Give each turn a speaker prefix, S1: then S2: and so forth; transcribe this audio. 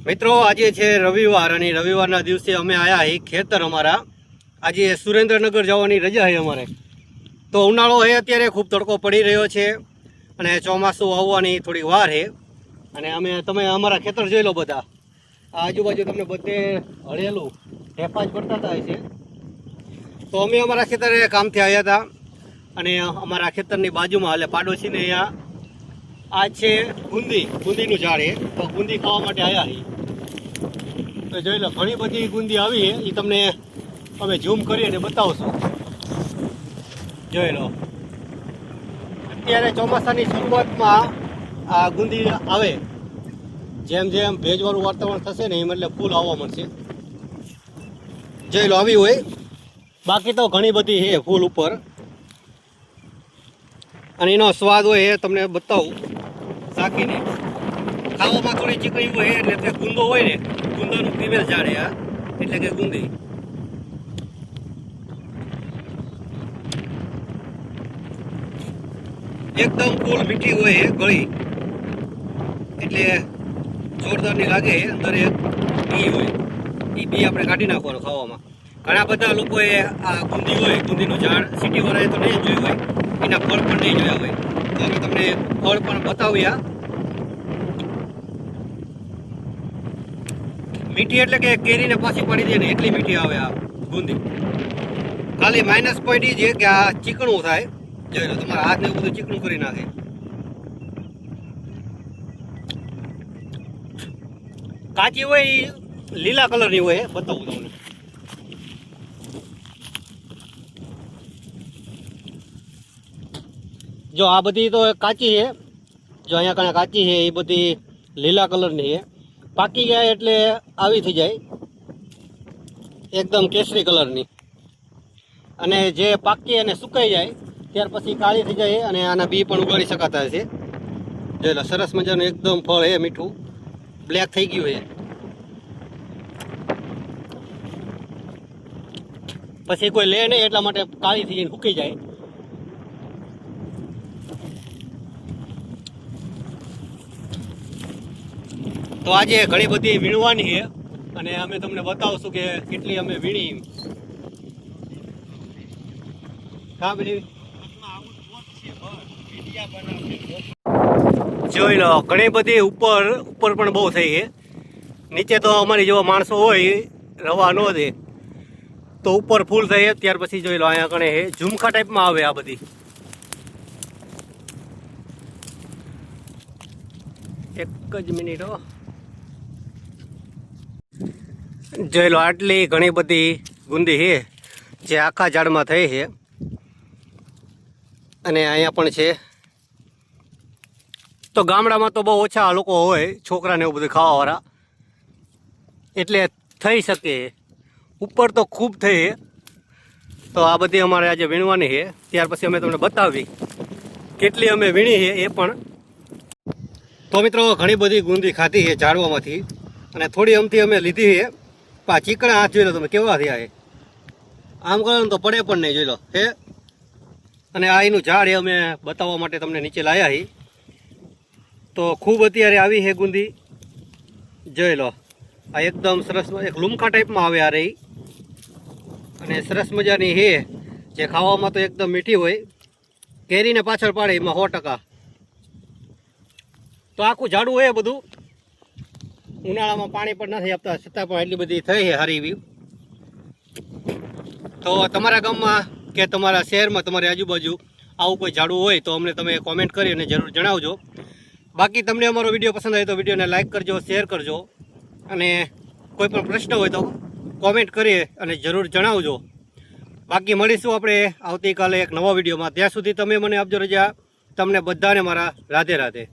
S1: મિત્રો આજે છે રવિવાર અને રવિવારના દિવસે અમે આવ્યા છીએ ખેતર અમારા. આજે સુરેન્દ્રનગર જવાની રજા છે અમારે. તો ઉનાળો છે અત્યારે ખૂબ તડકો પડી રહ્યો છે અને ચોમાસું આવવાની થોડી વાર છે. અને તમે અમારા ખેતર જોઈ લો બધા. આજુબાજુ તમને બધે હળેલું ઢેફા જ પડતા થાય છે. તો અમે અમારા ખેતરે કામથી આવ્યા હતા અને અમારા ખેતરની બાજુમાં એટલે પાડોશીને અહીંયા આ છે ગુંદીનું ઝાડ છે. તો ગુંદી ખાવા માટે આવ્યા છીએ. તો જોઈ લો ઘણી બધી ગુંદી આવી છે, એ તમને અમે ઝૂમ કરી અને બતાવશું. જોઈ લો અત્યારે ચોમાસાની શરૂઆતમાં આ ગુંદી આવે, જેમ જેમ ભેજવાળું વાતાવરણ થશે ને એમ એટલે ફૂલ આવવા મળશે. જોઈ લો આવી હોય, બાકી તો ઘણી બધી છે ફૂલ ઉપર. અને એનો સ્વાદ હોય એ તમને બતાવું શાકીને. ખાવામાં થોડી ચીકણી હોય એટલે તે ગુંદો હોય ને, ગુંદાનું ફિમેલ ઝાડે આ, એટલે કે ગુંદી. એકદમ ફૂલ મીઠી હોય એ ગળી, એટલે જોરદારની લાગે. અંદર એક બી હોય, એ બી આપણે કાઢી નાખવાનું ખાવામાં. ઘણા બધા લોકોએ આ ગુંદી હોય, ગુંદીનું ઝાડ સિટીવાળાએ તો નહીં જોયું હોય, એના ફળ પણ નહીં જોયા હોય. તો અમે તમને ફળ પણ બતાવ્યા. મીઠી એટલે કે કેરીને પાછી પાડી દે ને એટલી મીઠી આવે આ ગુંદી. ખાલી માઇનસ પોઈન્ટ એ છે કે આ ચીકણું થાય. જોઈ લો તમારા હાથને એવું બધું ચીકણું કરી નાખે. કાચી હોય એ લીલા કલરની હોય, બતાવું તમને. જો આ બધી તો કાચી છે, જો અહીંયા કણે કાચી છે એ બધી લીલા કલરની છે. પાકી જાય એટલે આવી થઈ જાય એકદમ કેસરી કલરની. અને જે પાકી અને સુકાઈ જાય ત્યાર પછી કાળી થઈ જાય અને આના બી પણ ઉગાડી શકાતા છે. જોઈ લો સરસ મજાનું એકદમ ફળ છે, મીઠું બ્લેક થઈ ગયું છે. પછી કોઈ લે નહીં એટલા માટે કાળી થઈ જઈને સૂકી જાય. તો આજે ઘણી બધી વીણવાની છે અને અમે તમને બતાવશું કે કેટલી અમે વીણી. જોઈ લો ઘણી બધી ઉપર પણ બહુ થઈ છે. નીચે તો અમારી જેવા માણસો હોય રવા ન દે, તો ઉપર ફૂલ થઈ. ત્યાર પછી જોઈ લો અહીંયા કણે ઝુમખા ટાઈપમાં આવે આ બધી. એક જ મિનિટ હો. જોઈ લો આટલી ઘણી બધી ગુંદી છે જે આખા ઝાડમાં થઈ છે. અને અહીંયા પણ છે. તો ગામડામાં તો બહુ ઓછા લોકો હોય, છોકરાને એવું બધું ખાવાવાળા, એટલે થઈ શકે. ઉપર તો ખૂબ થઈ. તો આ બધી અમારે આજે વીણવાની છે. ત્યાર પછી અમે તમને બતાવી કેટલી અમે વીણી છે એ પણ. તો મિત્રો ઘણી બધી ગુંદી ખાધી છે ઝાડવામાંથી, અને થોડી અમથી અમે લીધી છે. ચીકણા હાથ જોઈ લો તમે કેવા થયા છે. આમ કરો ને તો પડે પણ નહીં. જોઈ લો હે. અને આ એનું ઝાડ એ અમે બતાવવા માટે તમને નીચે લાવ્યા છીએ. તો ખૂબ અત્યારે આવી છે ગુંદી. જોઈ લો આ એકદમ સરસ એક લુમકા ટાઈપમાં આવે આ રહી. અને સરસ મજાની છે, જે ખાવામાં તો એકદમ મીઠી હોય. કેરીને પાછળ પાડે એમાં 100%. તો આખું ઝાડું હોય બધું. ઉનાળામાં પાણી પણ નથી આપતા છતાં પણ એટલી બધી થઈ છે સારી એવી. તો તમારા ગામમાં કે તમારા શહેરમાં તમારી આજુબાજુ આવું કોઈ ઝાડું હોય તો અમને તમે કોમેન્ટ કરી અને જરૂર જણાવજો. બાકી તમને અમારો વિડીયો પસંદ આવે તો વિડીયોને લાઇક કરજો, શેર કરજો, અને કોઈ પણ પ્રશ્ન હોય તો કોમેન્ટ કરી અને જરૂર જણાવજો. બાકી મળીશું આપણે આવતીકાલે એક નવા વિડીયોમાં. ત્યાં સુધી તમે મને આપજો રજા. તમને બધાને મારા રાધે રાધે.